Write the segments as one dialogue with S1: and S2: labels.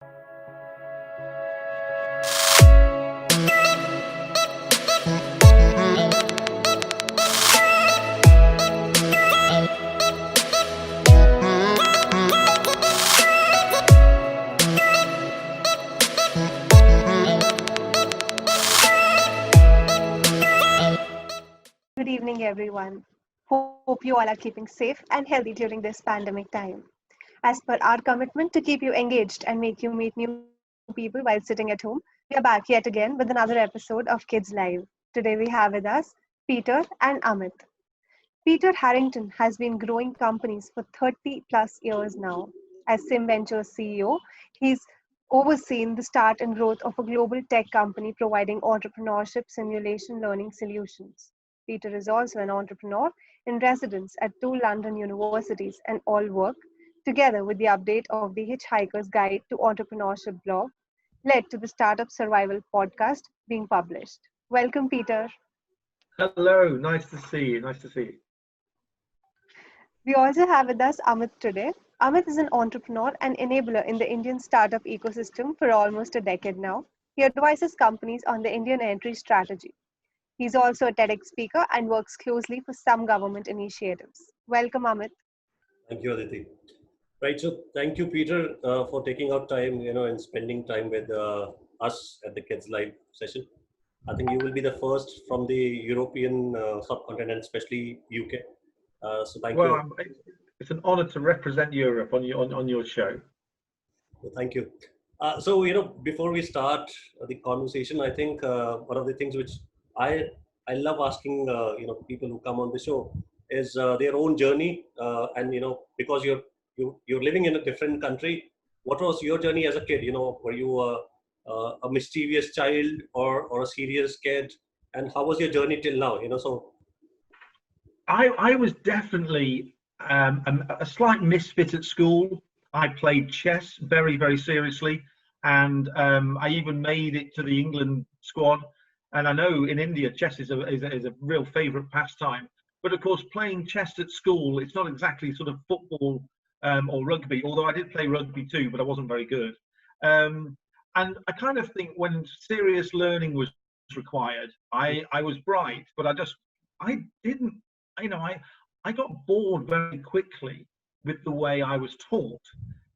S1: Good evening, everyone. Hope you all are keeping safe and healthy during this pandemic time. As per our commitment to keep you engaged and make you meet new people while sitting at home, we are back yet again with another episode of KidzLive. Today we have with us Peter and Amit. Peter Harrington has been growing companies for 30 plus years now. As SimVenture CEO, he's overseen the start and growth of a global tech company providing entrepreneurship simulation learning solutions. Peter is also an entrepreneur in residence at two London universities and all work together with the update of the Hitchhiker's Guide to Entrepreneurship blog led to the Startup Survival podcast being published. Welcome, Peter.
S2: Hello, nice to see you. Nice to see you.
S1: We also have with us Amit today. Amit is an entrepreneur and enabler in the Indian startup ecosystem for almost a decade now. He advises companies on the Indian entry strategy. He's also a TEDx speaker and works closely for some government initiatives. Welcome, Amit.
S3: Thank you, Aditi. Right, so thank you, Peter, for taking out time, and spending time with us at the KidzLive session. I think you will be the first from the European subcontinent, and especially UK. So thank you.
S2: Well, it's an honor to represent Europe on your show.
S3: Well, thank you. Before we start the conversation, I think one of the things which I love asking, people who come on the show is their own journey, and because you're living in a different country. What was your journey as a kid? Were you a mischievous child or a serious kid? And how was your journey till now? So
S2: I was definitely a slight misfit at school. I played chess very, very seriously, and I even made it to the England squad. And I know in India, chess is a real favourite pastime. But of course, playing chess at school, it's not exactly sort of football or rugby, although I did play rugby too, but I wasn't very good. And I kind of think when serious learning was required, I was bright, but I didn't, I got bored very quickly with the way I was taught.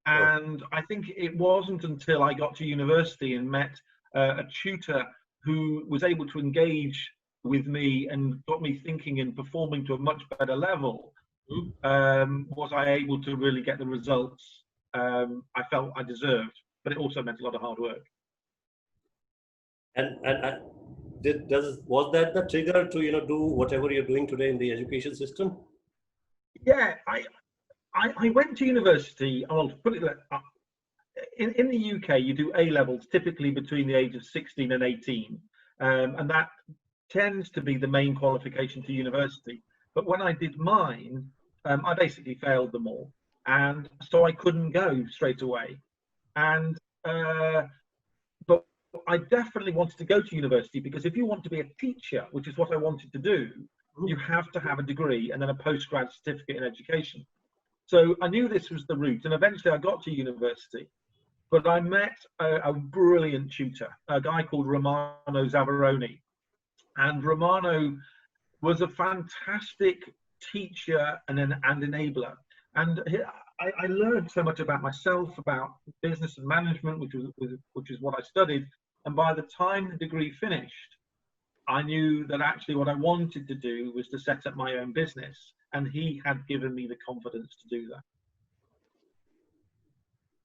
S2: And I think it wasn't until I got to university and met a tutor who was able to engage with me and got me thinking and performing to a much better level, was I able to really get the results I felt I deserved. But it also meant a lot of hard work.
S3: And was that the trigger to do whatever you're doing today in the education system?
S2: Yeah, I went to university. I'll put it like in the UK, you do A levels typically between the age of 16 and 18, and that tends to be the main qualification to university. But when I did mine, I basically failed them all, and so I couldn't go straight away. And but I definitely wanted to go to university, because if you want to be a teacher, which is what I wanted to do, you have to have a degree and then a postgrad certificate in education. So I knew this was the route, and eventually I got to university. But I met a brilliant tutor, a guy called Romano Zavaroni. And Romano was a fantastic teacher and enabler. And I learned so much about myself, about business and management, which is what I studied. And by the time the degree finished, I knew that actually what I wanted to do was to set up my own business. And he had given me the confidence to do that.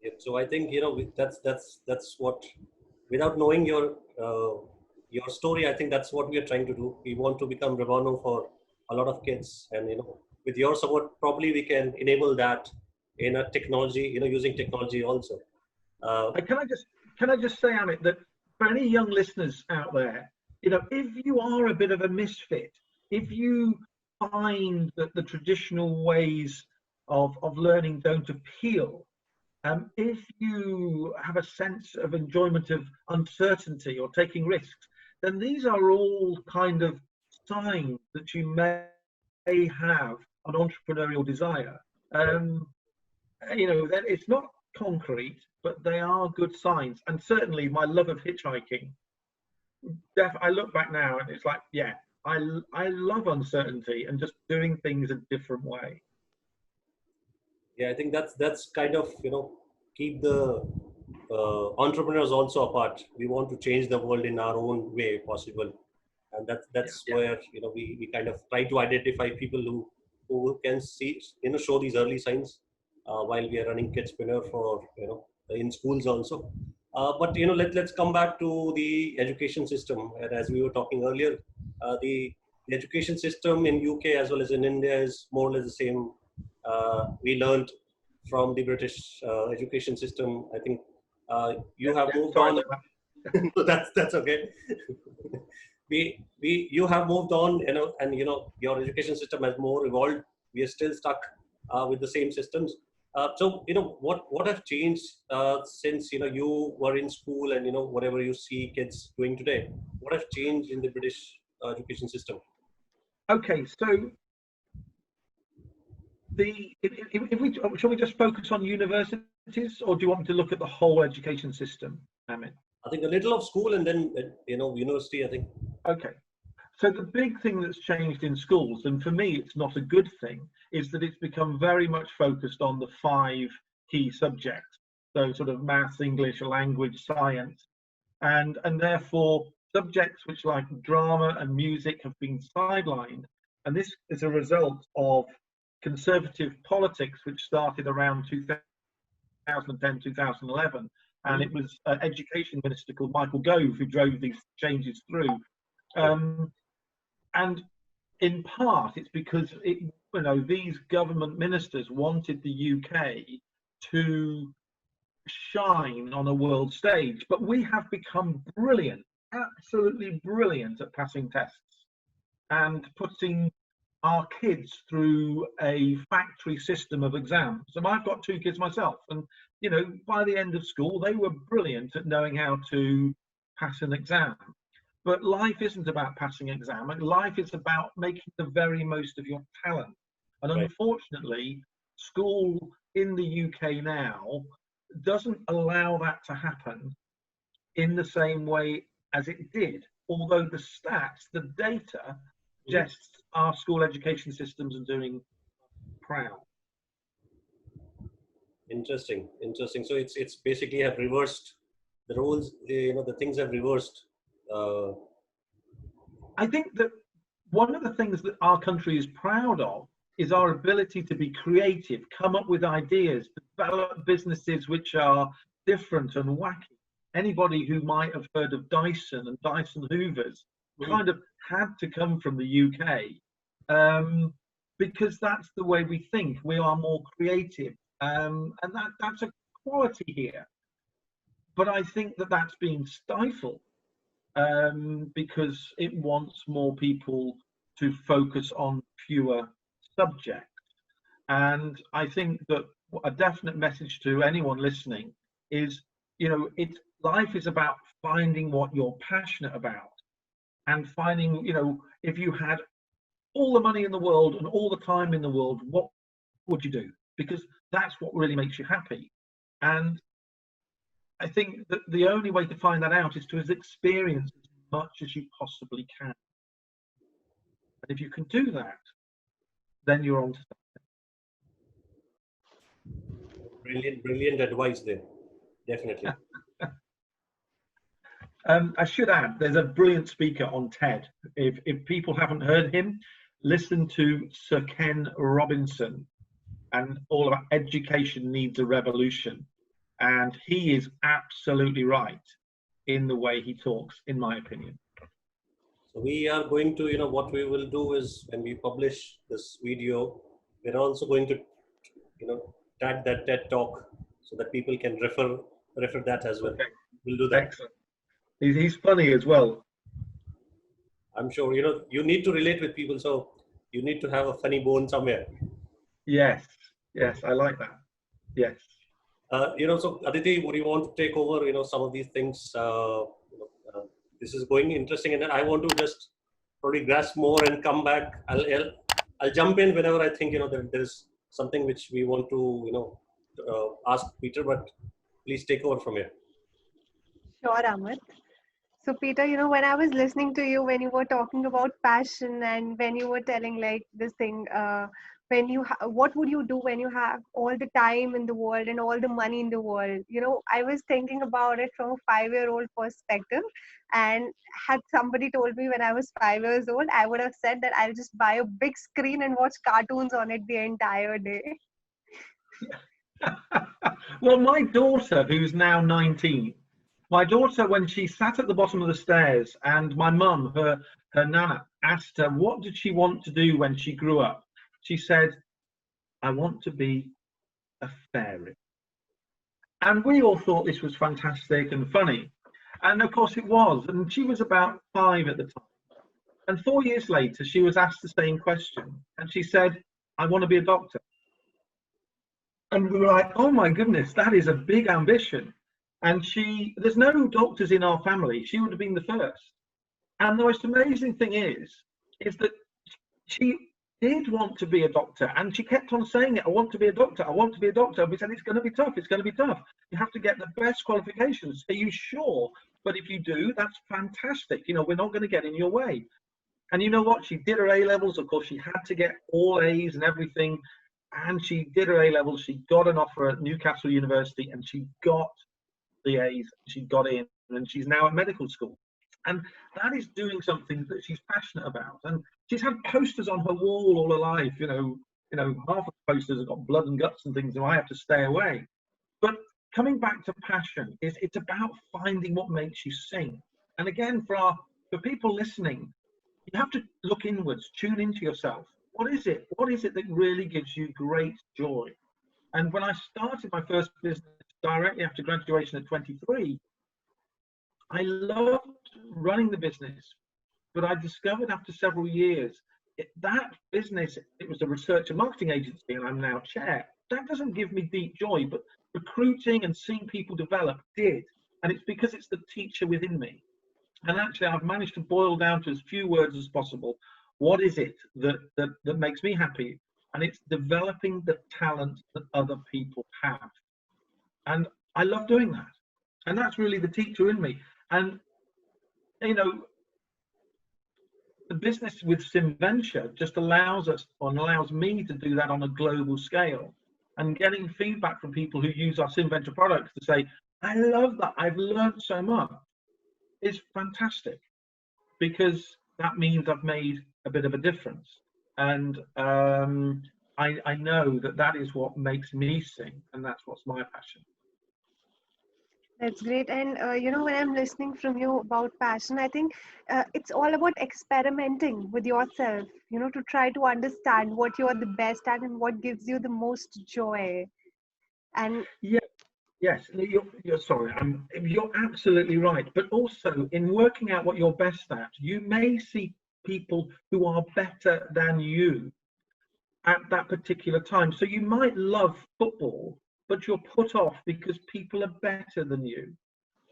S3: Yeah, so I think that's what, without knowing your story, I think that's what we are trying to do. We want to become Romano for a lot of kids, and with your support, probably we can enable that in a technology, using technology also.
S2: Can I just say, Amit, that for any young listeners out there, if you are a bit of a misfit, if you find that the traditional ways of learning don't appeal, if you have a sense of enjoyment of uncertainty or taking risks, then these are all kind of signs that you may have an entrepreneurial desire. That it's not concrete, but they are good signs. And certainly my love of hitchhiking, I look back now and it's like, yeah, I love uncertainty and just doing things a different way.
S3: Yeah, I think that's kind of, keep the entrepreneurs also apart. We want to change the world in our own way possible, and that's where we kind of try to identify people who can see, show these early signs while we are running Kidzpreneur for in schools also. But let's come back to the education system. And as we were talking earlier, the education system in UK as well as in India is more or less the same. We learned from the British education system. I think you have moved on. That's okay. You have moved on, and your education system has more evolved. We are still stuck with the same systems. So what have changed since you were in school, and whatever you see kids doing today? What have changed in the British education system?
S2: Okay, so shall we just focus on universities, or do you want me to look at the whole education system, Amit?
S3: I think a little of school and then university, I think.
S2: Okay. So the big thing that's changed in schools, and for me it's not a good thing, is that it's become very much focused on the 5 key subjects. So sort of maths, English, language, science, and therefore subjects which like drama and music have been sidelined. And this is a result of conservative politics which started around 2010, 2011. And it was an education minister called Michael Gove who drove these changes through. And in part, it's because these government ministers wanted the UK to shine on a world stage. But we have become brilliant, absolutely brilliant at passing tests and putting our kids through a factory system of exams. And I've got 2 kids myself, and by the end of school they were brilliant at knowing how to pass an exam. But life isn't about passing an exam. Life is about making the very most of your talent. And unfortunately, school in the UK now doesn't allow that to happen in the same way as it did. Although the stats, the data, suggests our school education systems are doing proud.
S3: Interesting. So it's basically have reversed the roles. The things have reversed.
S2: I think that one of the things that our country is proud of is our ability to be creative, come up with ideas, develop businesses which are different and wacky. Anybody who might have heard of Dyson and Dyson Hoovers kind of had to come from the UK, because that's the way we think. We are more creative, and that's a quality here. But I think that that's being stifled because it wants more people to focus on fewer subjects. And I think that a definite message to anyone listening is, life is about finding what you're passionate about. And finding, if you had all the money in the world and all the time in the world, what would you do? Because that's what really makes you happy. And I think that the only way to find that out is to experience as much as you possibly can. And if you can do that, then you're on to
S3: something. Brilliant advice there. Definitely.
S2: I should add, there's a brilliant speaker on TED. If people haven't heard him, listen to Sir Ken Robinson and all about education needs a revolution. And he is absolutely right in the way he talks, in my opinion.
S3: So we are going to, what we will do is when we publish this video, we're also going to, tag that TED talk so that people can refer that as well. Okay. We'll do that.
S2: Excellent. He's funny as well.
S3: I'm sure, you need to relate with people, so you need to have a funny bone somewhere.
S2: Yes, I like that. Yes.
S3: So Aditi, would you want to take over, some of these things? This is going interesting, and I want to just probably grasp more and come back. I'll jump in whenever I think, there's something which we want to, ask Peter, but please take over from here.
S1: Sure, Amit. So, Peter, when I was listening to you, when you were talking about passion and when you were telling like this thing, what would you do when you have all the time in the world and all the money in the world? I was thinking about it from a 5-year-old perspective. And had somebody told me when I was 5 years old, I would have said that I'll just buy a big screen and watch cartoons on it the entire day.
S2: Well, my daughter, who's now 19, my daughter, when she sat at the bottom of the stairs and my mum, her nana, asked her what did she want to do when she grew up, she said, I want to be a fairy. And we all thought this was fantastic and funny. And of course it was. And she was about 5 at the time. And 4 years later, she was asked the same question. And she said, I want to be a doctor. And we were like, oh my goodness, that is a big ambition. And there's no doctors in our family. She would have been the first. And the most amazing thing is that she did want to be a doctor. And she kept on saying it, I want to be a doctor, I want to be a doctor. And we said, it's going to be tough, it's going to be tough. You have to get the best qualifications. Are you sure? But if you do, that's fantastic. We're not going to get in your way. And you know what? She did her A-levels. Of course, she had to get all A's and everything. And she did her A-levels. She got an offer at Newcastle University and she got the A's. She got in and she's now at medical school. And that is doing something that she's passionate about. And she's had posters on her wall all her life. Half of the posters have got blood and guts and things, so I have to stay away. But coming back to passion, it's about finding what makes you sing. And again, for people listening, you have to look inwards, tune into yourself. What is it? What is it that really gives you great joy? And when I started my first business directly after graduation at 23, I loved running the business, but I discovered after several years that business, it was a research and marketing agency, and I'm now chair. That doesn't give me deep joy, but recruiting and seeing people develop did. And it's because it's the teacher within me. And actually, I've managed to boil down to as few words as possible. What is it that makes me happy? And it's developing the talent that other people have. And I love doing that. And that's really the teacher in me. And, the business with SimVenture just allows me to do that on a global scale. And getting feedback from people who use our SimVenture products to say, I love that, I've learned so much, is fantastic. Because that means I've made a bit of a difference. And I know that is what makes me sing, and that's what's my passion.
S1: That's great. And, when I'm listening from you about passion, I think it's all about experimenting with yourself, to try to understand what you're the best at and what gives you the most joy. And
S2: yes, you're sorry, you're absolutely right. But also in working out what you're best at, you may see people who are better than you at that particular time. So you might love football, but you're put off because people are better than you.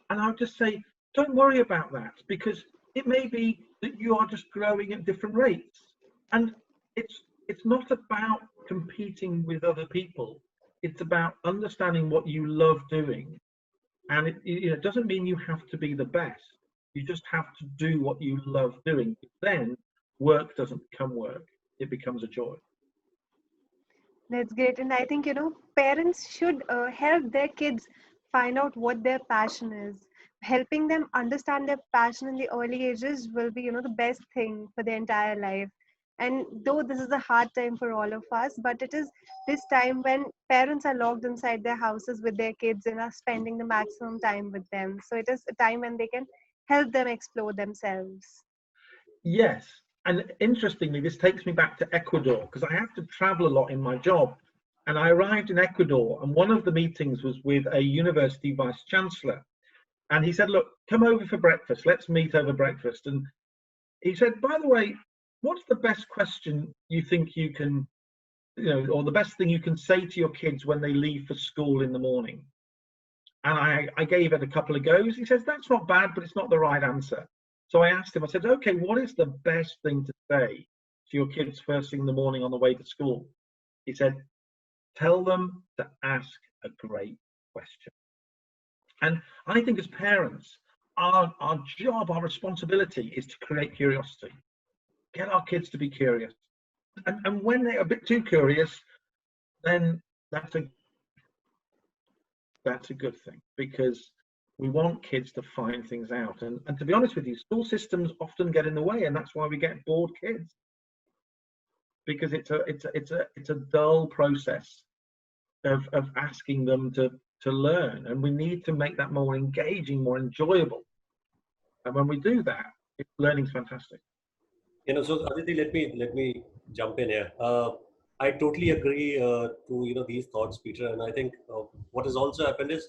S2: And I would just say, don't worry about that, because it may be that you are just growing at different rates. And it's not about competing with other people. It's about understanding what you love doing. And it doesn't mean you have to be the best. You just have to do what you love doing. Then work doesn't become work. It becomes a joy.
S1: that's great. And I think, parents should help their kids find out what their passion is. Helping them understand their passion in the early ages will be, the best thing for their entire life. And though this is a hard time for all of us, but it is this time when parents are locked inside their houses with their kids and are spending the maximum time with them. So it is a time when they can help them explore themselves.
S2: Yes. And interestingly, this takes me back to Ecuador, because I have to travel a lot in my job. And I arrived in Ecuador, and one of the meetings was with a university vice chancellor. And he said, look, come over for breakfast. Let's meet over breakfast. And he said, by the way, what's the best question you think you can, or the best thing you can say to your kids when they leave for school in the morning? And I gave it a couple of goes. He says, that's not bad, but it's not the right answer. So I asked him, I said, okay, what is the best thing to say to your kids first thing in the morning on the way to school? He said, tell them to ask a great question. And I think as parents, our job, our responsibility is to create curiosity. Get our kids to be curious. And when they're a bit too curious, then that's a good thing, because we want kids to find things out. And to be honest with you, school systems often get in the way, and that's why we get bored kids, because it's a dull process of asking them to learn, and we need to make that more engaging, more enjoyable. And when we do that, learning's fantastic.
S3: So Aditi, let me jump in here. I totally agree to these thoughts, Peter, and I think what has also happened is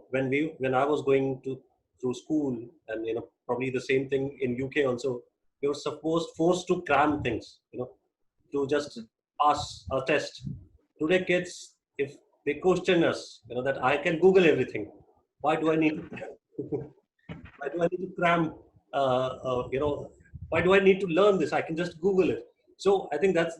S3: when I was going through school, and probably the same thing in UK also, you were forced to cram things, to just pass a test. Today, kids, if they question us, that I can Google everything. Why do I need to? Why do I need to cram? Why do I need to learn this? I can just Google it. So I think that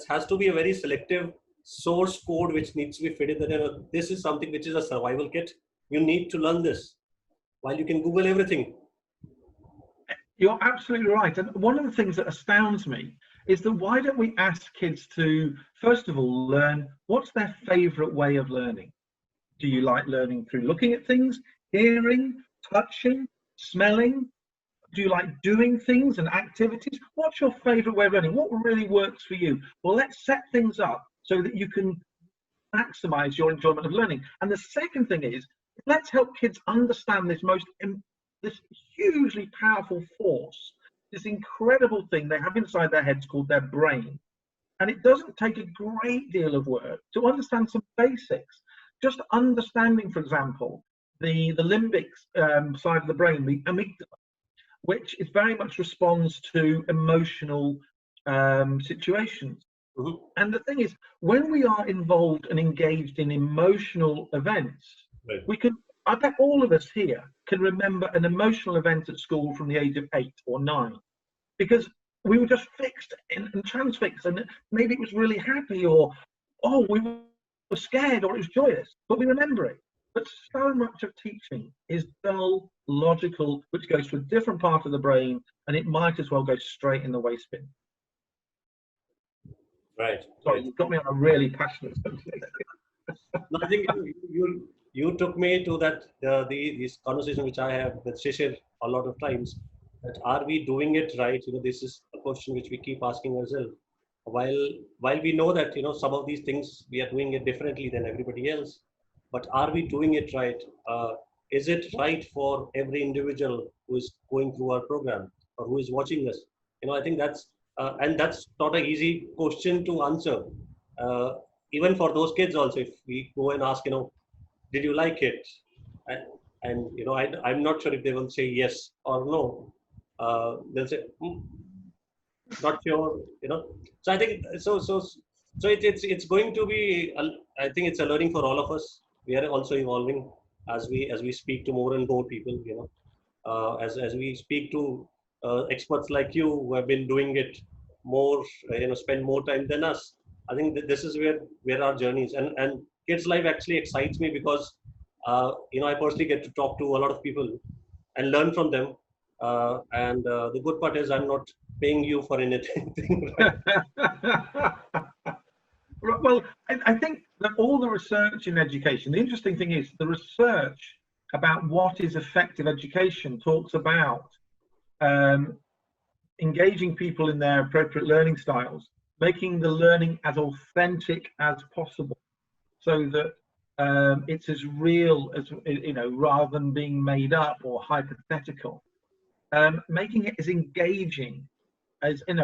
S3: has to be a very selective source code which needs to be fitted. That this is something which is a survival kit. You need to learn this, while you can Google everything.
S2: You're absolutely right. And one of the things that astounds me is that why don't we ask kids to, first of all, learn what's their favorite way of learning? Do you like learning through looking at things, hearing, touching, smelling? Do you like doing things and activities? What's your favorite way of learning? What really works for you? Well, let's set things up so that you can maximize your enjoyment of learning. And the second thing is, let's help kids understand this hugely powerful force, this incredible thing they have inside their heads called their brain. And it doesn't take a great deal of work to understand some basics. Just understanding, for example, the limbic side of the brain, the amygdala, which is very much responds to emotional situations.
S3: Mm-hmm.
S2: And the thing is, when we are involved and engaged in emotional events, right, I bet all of us here can remember an emotional event at school from the age of 8 or 9, because we were just fixed and transfixed, and maybe it was really happy, or we were scared, or it was joyous, but we remember it. But so much of teaching is dull, logical, which goes to a different part of the brain, and it might as well go straight in the waste bin.
S3: Right.
S2: Sorry, you've got me on a really passionate subject.
S3: No, I think you took me to that this conversation which I have with Shishir a lot of times. That are we doing it right? This is a question which we keep asking ourselves. While we know that some of these things we are doing it differently than everybody else, but are we doing it right? Is it right for every individual who is going through our program or who is watching us? I think that's not an easy question to answer. Even for those kids also, if we go and ask, did you like it? And I'm not sure if they will say yes or no. They'll say, not sure. So I think so it's going to be. I think it's a learning for all of us. We are also evolving as we speak to more and more people. As we speak to experts like you who have been doing it more, spend more time than us. I think that this is where our journey is. And KidzLive actually excites me because I personally get to talk to a lot of people and learn from them. And the good part is I'm not paying you for anything.
S2: Well, I think that all the research in education, the interesting thing is the research about what is effective education talks about engaging people in their appropriate learning styles, making the learning as authentic as possible, so that it's as real as, rather than being made up or hypothetical, making it as engaging as, and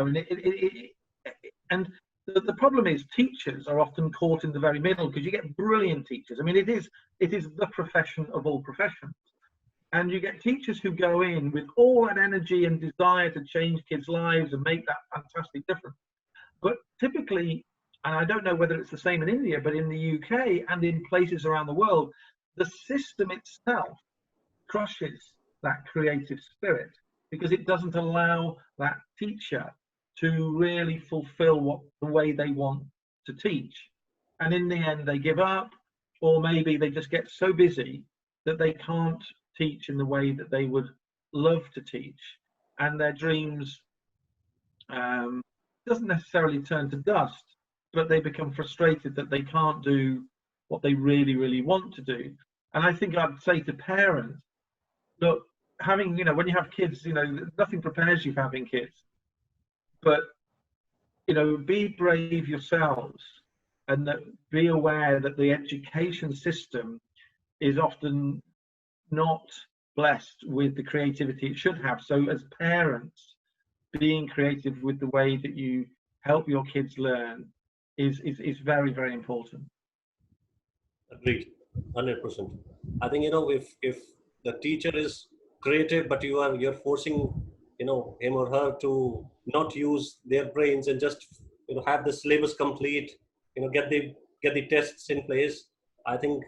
S2: the problem is teachers are often caught in the very middle, because you get brilliant teachers. I mean, it is the profession of all professions. And you get teachers who go in with all that energy and desire to change kids' lives and make that fantastic difference. But typically, and I don't know whether it's the same in India, but in the UK and in places around the world, the system itself crushes that creative spirit, because it doesn't allow that teacher to really fulfill the way they want to teach. And in the end, they give up, or maybe they just get so busy that they can't teach in the way that they would love to teach, and their dreams doesn't necessarily turn to dust, but they become frustrated that they can't do what they really, really want to do. And I think I'd say to parents, look, having, when you have kids, nothing prepares you for having kids, but, be brave yourselves, and that be aware that the education system is often not blessed with the creativity it should have. So as parents, being creative with the way that you help your kids learn is very, very important.
S3: Agreed, 100%. I think, if the teacher is creative, but you're forcing, him or her to not use their brains and just, have the syllabus complete, get the tests in place. I think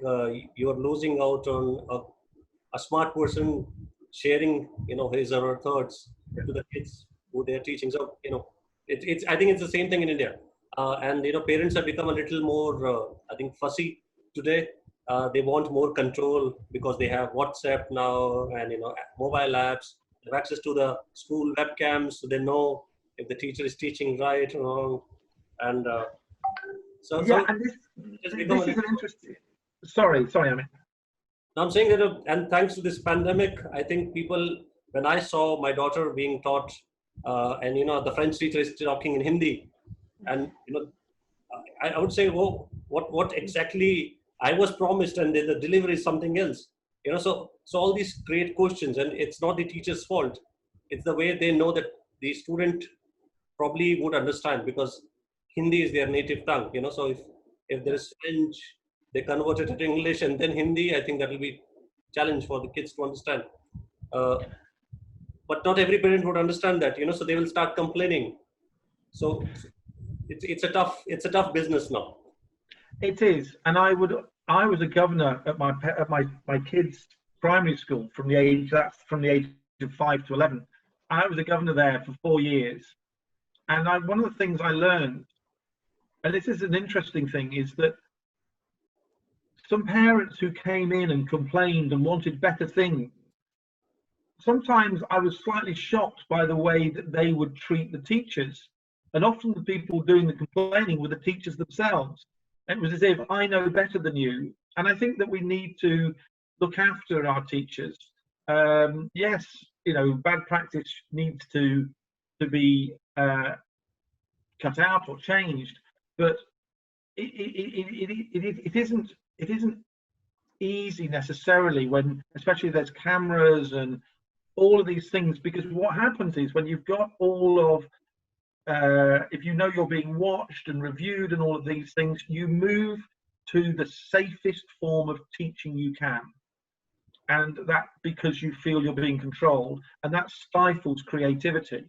S3: you're losing out on a smart person sharing, his or her thoughts to the kids who they're teaching. So, it's I think it's the same thing in India. And, parents have become a little more, I think, fussy today. They want more control because they have WhatsApp now and, mobile apps. They have access to the school webcams, so they know if the teacher is teaching right or wrong. And
S2: And this is an interesting. Sorry, I mean.
S3: I'm saying that, and thanks to this pandemic, I think people, when I saw my daughter being taught, and the French teacher is talking in Hindi, and I would say, oh, what exactly I was promised, and the delivery is something else. So all these great questions, and it's not the teacher's fault. It's the way they know that the student probably would understand, because Hindi is their native tongue. So if there is French, they convert it to English and then Hindi, I think that will be challenge for the kids to understand. But not every parent would understand that, so they will start complaining. So it's a tough business now.
S2: It is, and I was a governor at my kids' primary school from the age of 5 to 11. I was a governor there for 4 years, and one of the things I learned, and this is an interesting thing, is that some parents who came in and complained and wanted better things, sometimes I was slightly shocked by the way that they would treat the teachers. And often the people doing the complaining were the teachers themselves. It was as if, I know better than you. And I think that we need to look after our teachers. Yes, bad practice needs to be cut out or changed, but it isn't easy necessarily when, especially there's cameras and all of these things, because what happens is when you've got all of, if you're being watched and reviewed and all of these things, you move to the safest form of teaching you can. And that because you feel you're being controlled, and that stifles creativity.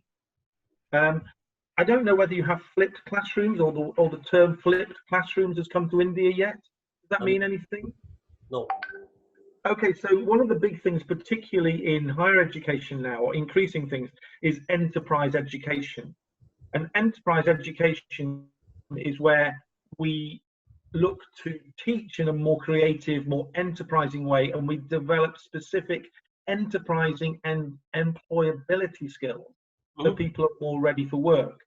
S2: I don't know whether you have flipped classrooms or the term flipped classrooms has come to India yet. Does that mean anything?
S3: No.
S2: Okay, so one of the big things, particularly in higher education now, or increasing things, is enterprise education. And enterprise education is where we look to teach in a more creative, more enterprising way, and we develop specific enterprising and employability skills, so people are more ready for work.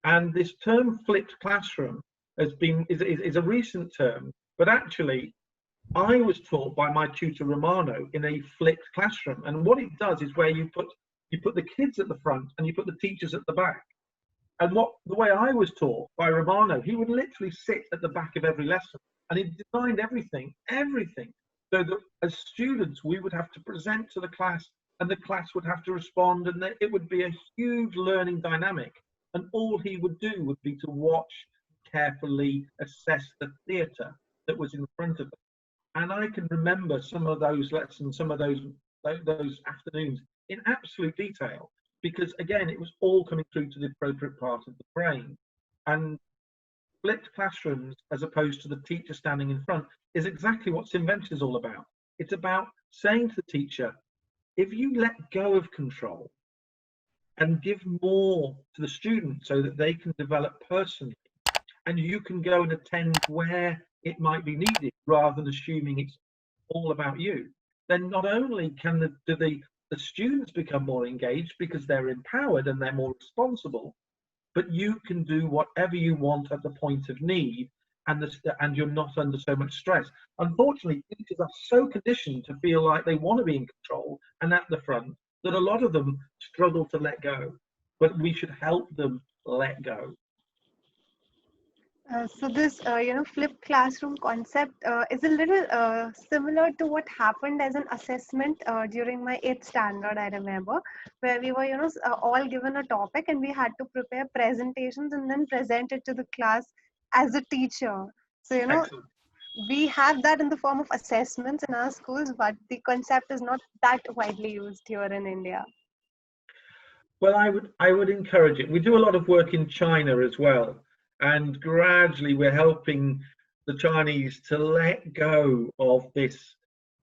S2: And this term flipped classroom is a recent term, but actually I was taught by my tutor Romano in a flipped classroom. And what it does is where you put the kids at the front and you put the teachers at the back. And the way I was taught by Romano, he would literally sit at the back of every lesson, and he designed everything, so that as students we would have to present to the class, and the class would have to respond, and it would be a huge learning dynamic. And all he would do would be to watch, carefully assess the theatre that was in front of him. And I can remember some of those lessons, some of those afternoons in absolute detail, because again, it was all coming through to the appropriate part of the brain. And flipped classrooms, as opposed to the teacher standing in front, is exactly what SimVenture is all about. It's about saying to the teacher, if you let go of control and give more to the student so that they can develop personally, and you can go and attend where it might be needed, rather than assuming it's all about you. Then not only can the students become more engaged because they're empowered and they're more responsible, but you can do whatever you want at the point of need, and you're not under so much stress. Unfortunately, teachers are so conditioned to feel like they want to be in control and at the front that a lot of them struggle to let go. But we should help them let go.
S1: So this, flipped classroom concept is a little similar to what happened as an assessment during my 8th standard, I remember, where we were, all given a topic and we had to prepare presentations and then present it to the class as a teacher. So,
S2: Excellent.
S1: we have that in the form of assessments in our schools, but the concept is not that widely used here in India.
S2: Well, I would encourage it. We do a lot of work in China as well, and gradually we're helping the Chinese to let go of this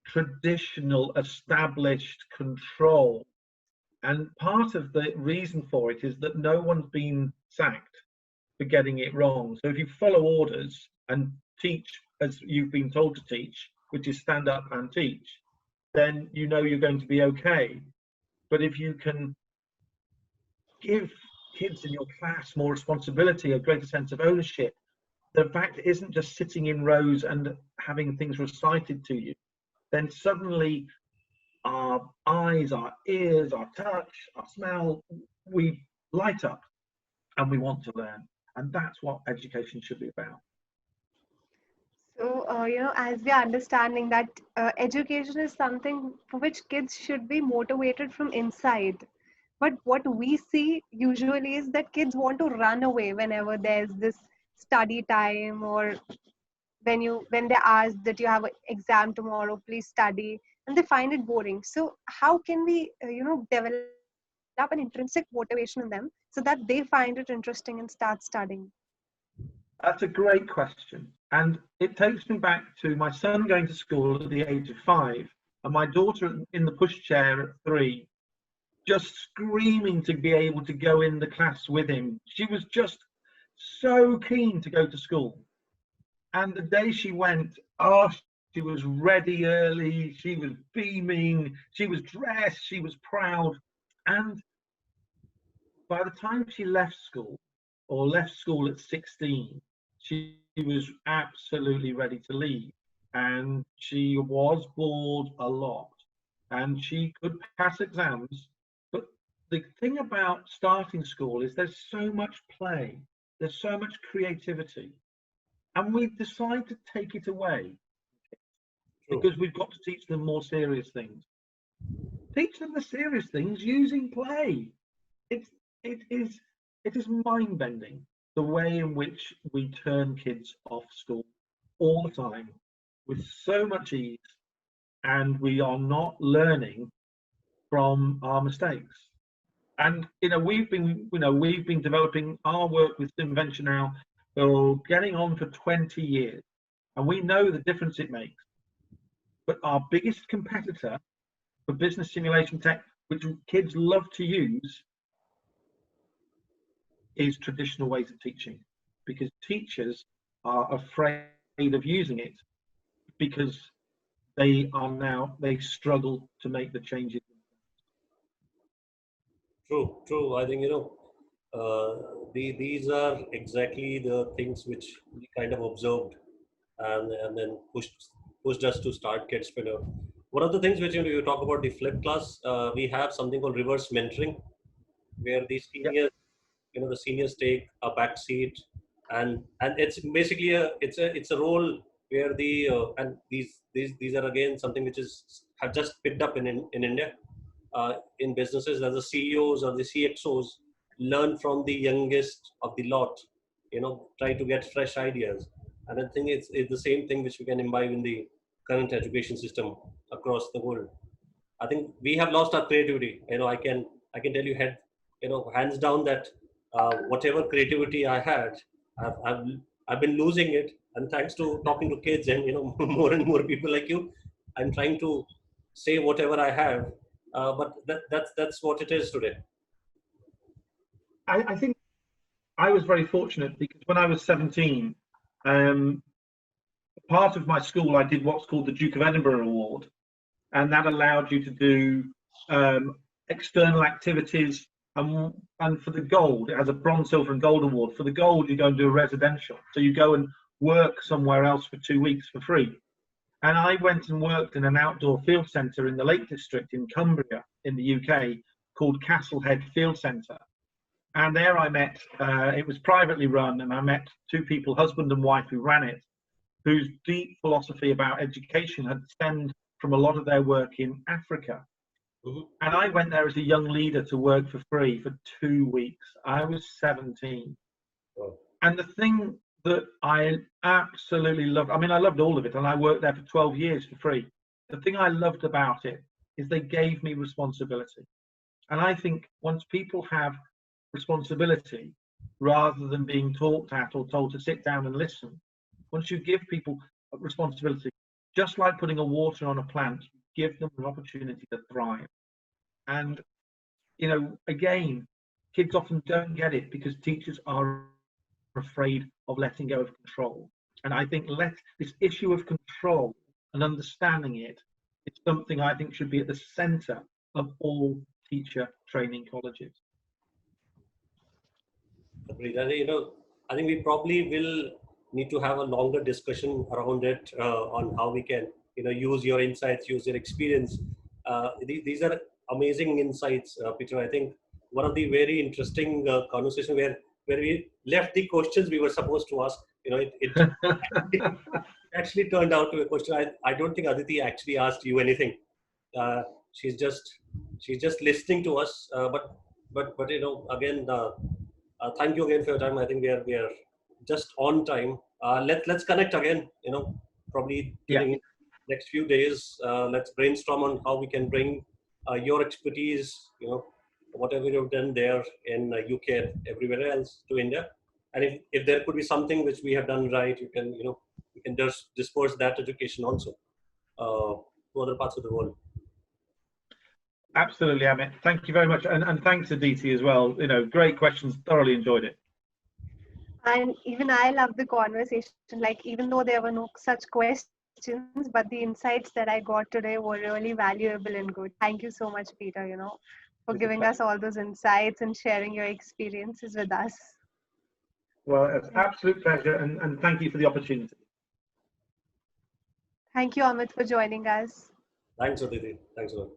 S2: traditional established control. And part of the reason for it is that no one's been sacked for getting it wrong. So if you follow orders and teach as you've been told to teach, which is stand up and teach, then you know you're going to be okay. But if you can give kids in your class more responsibility, a greater sense of ownership, the fact isn't just sitting in rows and having things recited to you, then suddenly our eyes, our ears, our touch, our smell, we light up and we want to learn. And that's what education should be about.
S1: So, as we are understanding that education is something for which kids should be motivated from inside. But what we see usually is that kids want to run away whenever there's this study time, or when they're asked that you have an exam tomorrow, please study, and they find it boring. So how can we, develop an intrinsic motivation in them so that they find it interesting and start studying?
S2: That's a great question. And it takes me back to my son going to school at the age of 5 and my daughter in the pushchair at 3, just screaming to be able to go in the class with him. She was just so keen to go to school. And the day she went, oh, she was ready early, she was beaming, she was dressed, she was proud. And by the time she left school, or left school at 16, she was absolutely ready to leave. And she was bored a lot. And she could pass exams. But the thing about starting school is there's so much play, there's so much creativity. And we decide to take it away because we've got to teach them more serious things. Teach them the serious things using play. It is mind-bending the way in which we turn kids off school all the time with so much ease, and we are not learning from our mistakes. And we've been developing our work with SimVenture now for getting on for 20 years, and we know the difference it makes. But our biggest competitor for business simulation tech, which kids love to use, is traditional ways of teaching, because teachers are afraid of using it because they struggle to make the changes.
S3: True. I think, these are exactly the things which we kind of observed and then pushed us to start Kidzpreneur. One of the things which you talk about the flip class, we have something called reverse mentoring, where the seniors, the seniors take a back seat, and it's basically it's a role where the and these are again something which have just picked up in India. In businesses, as the CEOs or the CXOs learn from the youngest of the lot, try to get fresh ideas. And I think it's the same thing which we can imbibe in the current education system across the world. I think we have lost our creativity. I can tell you hands down that whatever creativity I had, I've been losing it. And thanks to talking to kids and more and more people like you, I'm trying to say whatever I have. But that's what it is today.
S2: I think I was very fortunate because when I was 17, part of my school, I did what's called the Duke of Edinburgh Award, and that allowed you to do external activities. And for the gold, it has a bronze, silver, and gold award. For the gold, you go and do a residential. So you go and work somewhere else for 2 weeks for free. And I went and worked in an outdoor field centre in the Lake District in Cumbria in the UK called Castlehead Field Centre. And there I met, it was privately run, and I met two people, husband and wife, who ran it, whose deep philosophy about education had stemmed from a lot of their work in Africa.
S3: Mhm.
S2: And I went there as a young leader to work for free for 2 weeks. I was 17.
S3: Wow.
S2: And the thing that I absolutely loved, I mean, I loved all of it, and I worked there for 12 years for free. The thing I loved about it is they gave me responsibility. And I think once people have responsibility, rather than being talked at or told to sit down and listen, once you give people responsibility, just like putting a water on a plant, give them an opportunity to thrive. And, you know, again, kids often don't get it because teachers are afraid of letting go of control. And I think this issue of control and understanding it is something I think should be at the center of all teacher training colleges.
S3: Agreed. And, you know, I think we probably will need to have a longer discussion around it on how we can, you know, use your insights, use your experience. These are amazing insights, Peter. I think one of the very interesting conversation where we left the questions we were supposed to ask, you know, it actually turned out to a question. I don't think Aditi actually asked you anything. She's just listening to us. But you know, again, thank you again for your time. I think we are just on time. Let's connect again. You know, probably during next few days. Let's brainstorm on how we can bring your expertise. You know, whatever you've done there in UK and everywhere else to India. And if there could be something which we have done right, you can just disperse that education also to other parts of the world.
S2: Absolutely, Amit. Thank you very much. And thanks, Aditi, as well. You know, great questions. Thoroughly enjoyed it.
S1: And even I love the conversation. Like, even though there were no such questions, but the insights that I got today were really valuable and good. Thank you so much, Peter, you know, for giving us all those insights and sharing your experiences with us.
S2: Well, it's an absolute pleasure, and thank you for the opportunity.
S1: Thank you, Amit, for joining us.
S3: Thanks, Aditi. Thanks a lot.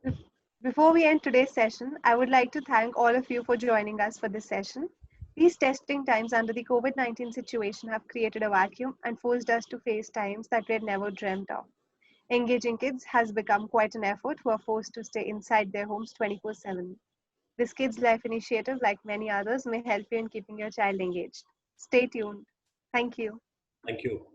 S1: Before we end today's session, I would like to thank all of you for joining us for this session. These testing times under the COVID-19 situation have created a vacuum and forced us to face times that we had never dreamt of. Engaging kids has become quite an effort who are forced to stay inside their homes 24/7. This KidzLive initiative, like many others, may help you in keeping your child engaged. Stay tuned. Thank you.
S3: Thank you.